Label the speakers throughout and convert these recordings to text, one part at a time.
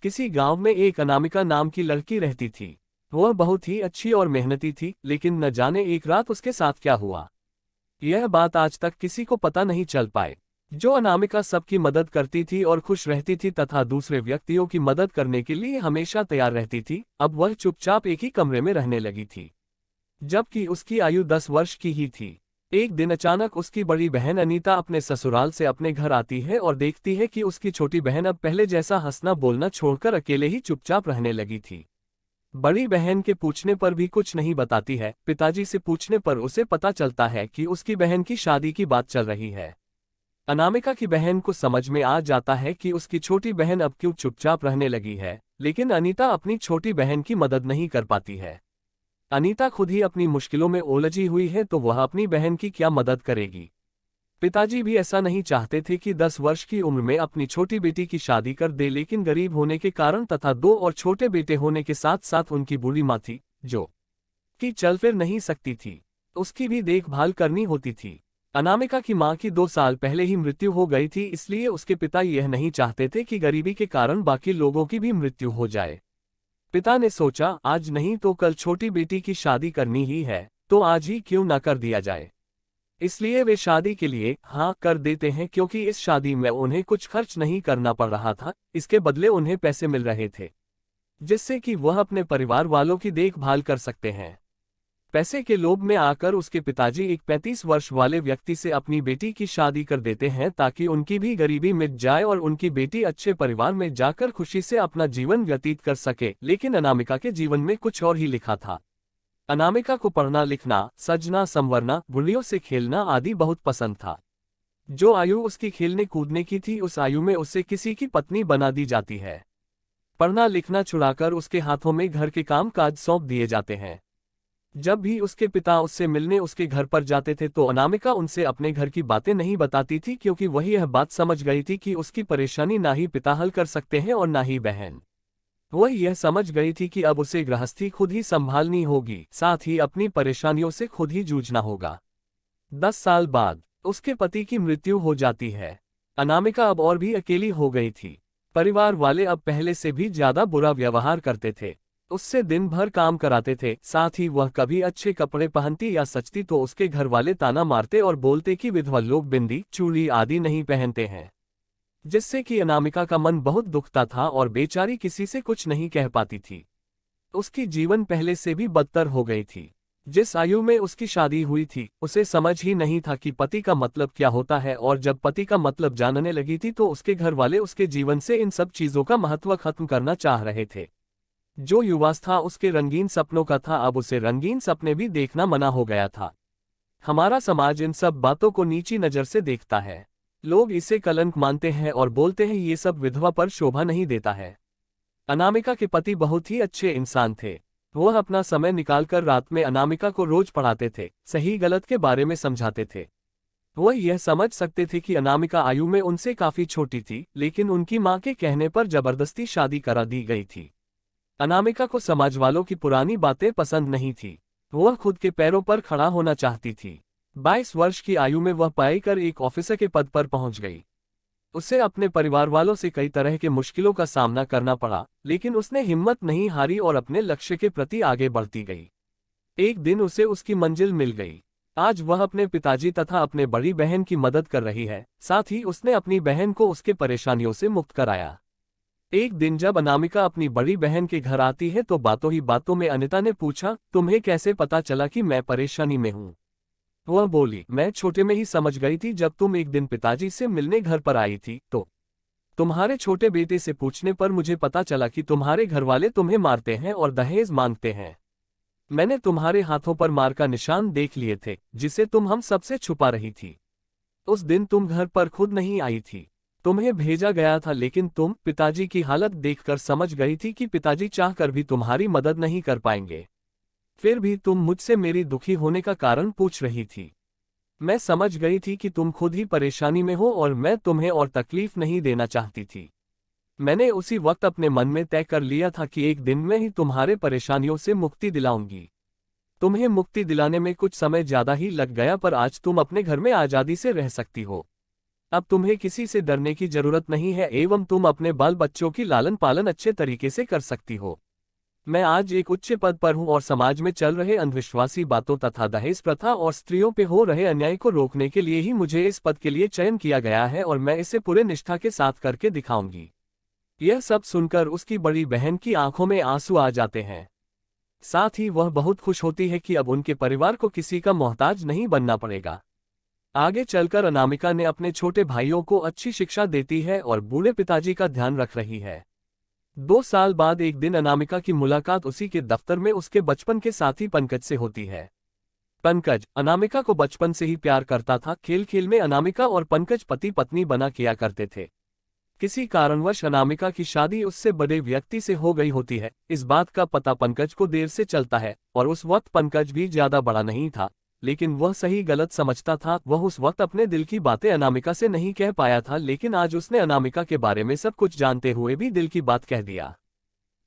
Speaker 1: किसी गांव में एक अनामिका नाम की लड़की रहती थी। वह बहुत ही अच्छी और मेहनती थी, लेकिन न जाने एक रात उसके साथ क्या हुआ। यह बात आज तक किसी को पता नहीं चल पाए। जो अनामिका सबकी मदद करती थी और खुश रहती थी तथा दूसरे व्यक्तियों की मदद करने के लिए हमेशा तैयार रहती थी, अब वह चुपचाप एक ही कमरे में रहने लगी थी। जबकि उसकी आयु 10 वर्ष की ही थी। एक दिन अचानक उसकी बड़ी बहन अनीता अपने ससुराल से अपने घर आती है और देखती है कि उसकी छोटी बहन अब पहले जैसा हंसना बोलना छोड़कर अकेले ही चुपचाप रहने लगी थी। बड़ी बहन के पूछने पर भी कुछ नहीं बताती है। पिताजी से पूछने पर उसे पता चलता है कि उसकी बहन की शादी की बात चल रही है। अनामिका की बहन को समझ में आ जाता है कि उसकी छोटी बहन अब क्यों चुपचाप रहने लगी है, लेकिन अनीता अपनी छोटी बहन की मदद नहीं कर पाती है। अनीता खुद ही अपनी मुश्किलों में उलझी हुई है, तो वह अपनी बहन की क्या मदद करेगी। पिताजी भी ऐसा नहीं चाहते थे कि 10 वर्ष की उम्र में अपनी छोटी बेटी की शादी कर दे, लेकिन गरीब होने के कारण तथा 2 और छोटे बेटे होने के साथ साथ उनकी बूढ़ी माँ थी, जो कि चल फिर नहीं सकती थी। उसकी भी देखभाल करनी होती थी। अनामिका की मां की 2 साल पहले ही मृत्यु हो गई थी, इसलिए उसके पिता यह नहीं चाहते थे कि गरीबी के कारण बाकी लोगों की भी मृत्यु हो जाए। पिता ने सोचा, आज नहीं तो कल छोटी बेटी की शादी करनी ही है, तो आज ही क्यों ना कर दिया जाए। इसलिए वे शादी के लिए हाँ कर देते हैं, क्योंकि इस शादी में उन्हें कुछ खर्च नहीं करना पड़ रहा था। इसके बदले उन्हें पैसे मिल रहे थे, जिससे कि वह अपने परिवार वालों की देखभाल कर सकते हैं। पैसे के लोभ में आकर उसके पिताजी एक 35 वर्ष वाले व्यक्ति से अपनी बेटी की शादी कर देते हैं, ताकि उनकी भी गरीबी मिट जाए और उनकी बेटी अच्छे परिवार में जाकर खुशी से अपना जीवन व्यतीत कर सके। लेकिन अनामिका के जीवन में कुछ और ही लिखा था। अनामिका को पढ़ना लिखना, सजना संवरना, गुड़ियों से खेलना आदि बहुत पसंद था। जो आयु उसकी खेलने कूदने की थी, उस आयु में उसे किसी की पत्नी बना दी जाती है। पढ़ना लिखना छुड़ाकर उसके हाथों में घर के काम काज सौंप दिए जाते हैं। जब भी उसके पिता उससे मिलने उसके घर पर जाते थे, तो अनामिका उनसे अपने घर की बातें नहीं बताती थी, क्योंकि वही यह बात समझ गई थी कि उसकी परेशानी ना ही पिता हल कर सकते हैं और ना ही बहन। वह यह समझ गई थी कि अब उसे गृहस्थी खुद ही संभालनी होगी, साथ ही अपनी परेशानियों से खुद ही जूझना होगा। 10 साल बाद उसके पति की मृत्यु हो जाती है। अनामिका अब और भी अकेली हो गई थी। परिवार वाले अब पहले से भी ज्यादा बुरा व्यवहार करते थे। उससे दिन भर काम कराते थे, साथ ही वह कभी अच्छे कपड़े पहनती या सजती तो उसके घर वाले ताना मारते और बोलते कि विधवा लोग बिंदी चूड़ी आदि नहीं पहनते हैं, जिससे कि अनामिका का मन बहुत दुखता था और बेचारी किसी से कुछ नहीं कह पाती थी। उसकी जीवन पहले से भी बदतर हो गई थी। जिस आयु में उसकी शादी हुई थी, उसे समझ ही नहीं था कि पति का मतलब क्या होता है, और जब पति का मतलब जानने लगी थी तो उसके घर वाले उसके जीवन से इन सब चीजों का महत्व खत्म करना चाह रहे थे। जो युवावस्था उसके रंगीन सपनों का था, अब उसे रंगीन सपने भी देखना मना हो गया था। हमारा समाज इन सब बातों को नीची नजर से देखता है। लोग इसे कलंक मानते हैं और बोलते हैं ये सब विधवा पर शोभा नहीं देता है। अनामिका के पति बहुत ही अच्छे इंसान थे। वह अपना समय निकालकर रात में अनामिका को रोज पढ़ाते थे, सही गलत के बारे में समझाते थे। वह यह समझ सकते थे कि अनामिका आयु में उनसे काफी छोटी थी, लेकिन उनकी मां के कहने पर जबरदस्ती शादी करा दी गई थी। अनामिका को समाज वालों की पुरानी बातें पसंद नहीं थी। वह खुद के पैरों पर खड़ा होना चाहती थी। 22 वर्ष की आयु में वह पढ़ाई कर एक ऑफिसर के पद पर पहुंच गई। उसे अपने परिवार वालों से कई तरह के मुश्किलों का सामना करना पड़ा, लेकिन उसने हिम्मत नहीं हारी और अपने लक्ष्य के प्रति आगे बढ़ती गई। एक दिन उसे उसकी मंजिल मिल गई। आज वह अपने पिताजी तथा अपने बड़ी बहन की मदद कर रही है, साथ ही उसने अपनी बहन को उसके परेशानियों से मुक्त कराया। एक दिन जब अनामिका अपनी बड़ी बहन के घर आती है, तो बातों ही बातों में अनिता ने पूछा, तुम्हें कैसे पता चला कि मैं परेशानी में हूँ। वह बोली, मैं छोटे में ही समझ गई थी। जब तुम एक दिन पिताजी से मिलने घर पर आई थी, तो तुम्हारे छोटे बेटे से पूछने पर मुझे पता चला कि तुम्हारे घरवाले तुम्हें मारते हैं और दहेज मांगते हैं। मैंने तुम्हारे हाथों पर मार का निशान देख लिए थे, जिसे तुम हम सबसे छुपा रही थी। उस दिन तुम घर पर खुद नहीं आई थी, तुम्हें भेजा गया था, लेकिन तुम पिताजी की हालत देखकर समझ गई थी कि पिताजी चाहकर भी तुम्हारी मदद नहीं कर पाएंगे। फिर भी तुम मुझसे मेरी दुखी होने का कारण पूछ रही थी। मैं समझ गई थी कि तुम खुद ही परेशानी में हो और मैं तुम्हें और तकलीफ नहीं देना चाहती थी। मैंने उसी वक्त अपने मन में तय कर लिया था कि एक दिन में ही तुम्हारे परेशानियों से मुक्ति दिलाऊंगी। तुम्हें मुक्ति दिलाने में कुछ समय ज्यादा ही लग गया, पर आज तुम अपने घर में आजादी से रह सकती हो। अब तुम्हें किसी से डरने की जरूरत नहीं है एवं तुम अपने बाल बच्चों की लालन पालन अच्छे तरीके से कर सकती हो। मैं आज एक उच्च पद पर हूँ और समाज में चल रहे अंधविश्वासी बातों तथा दहेज प्रथा और स्त्रियों पे हो रहे अन्याय को रोकने के लिए ही मुझे इस पद के लिए चयन किया गया है और मैं इसे पूरे निष्ठा के साथ करके दिखाऊंगी। यह सब सुनकर उसकी बड़ी बहन की आंखों में आंसू आ जाते हैं। साथ ही वह बहुत खुश होती है कि अब उनके परिवार को किसी का मोहताज नहीं बनना पड़ेगा। आगे चलकर अनामिका ने अपने छोटे भाइयों को अच्छी शिक्षा देती है और बूढ़े पिताजी का ध्यान रख रही है। 2 साल बाद एक दिन अनामिका की मुलाकात उसी के दफ्तर में उसके बचपन के साथी पंकज से होती है। पंकज अनामिका को बचपन से ही प्यार करता था। खेल खेल में अनामिका और पंकज पति पत्नी बना किया करते थे। किसी कारणवश अनामिका की शादी उससे बड़े व्यक्ति से हो गई होती है। इस बात का पता पंकज को देर से चलता है और उस वक्त पंकज भी ज्यादा बड़ा नहीं था, लेकिन वह सही गलत समझता था। वह उस वक्त अपने दिल की बातें अनामिका से नहीं कह पाया था, लेकिन आज उसने अनामिका के बारे में सब कुछ जानते हुए भी दिल की बात कह दिया।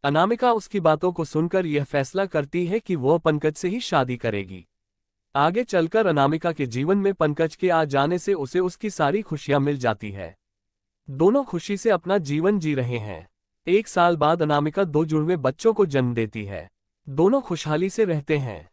Speaker 1: अनामिका उसकी बातों को सुनकर यह फैसला करती है कि वह पंकज से ही शादी करेगी। आगे चलकर अनामिका के जीवन में पंकज के आ जाने से उसे उसकी सारी खुशियां मिल जाती है। दोनों खुशी से अपना जीवन जी रहे हैं। 1 साल बाद अनामिका 2 जुड़वे बच्चों को जन्म देती है। दोनों खुशहाली से रहते हैं।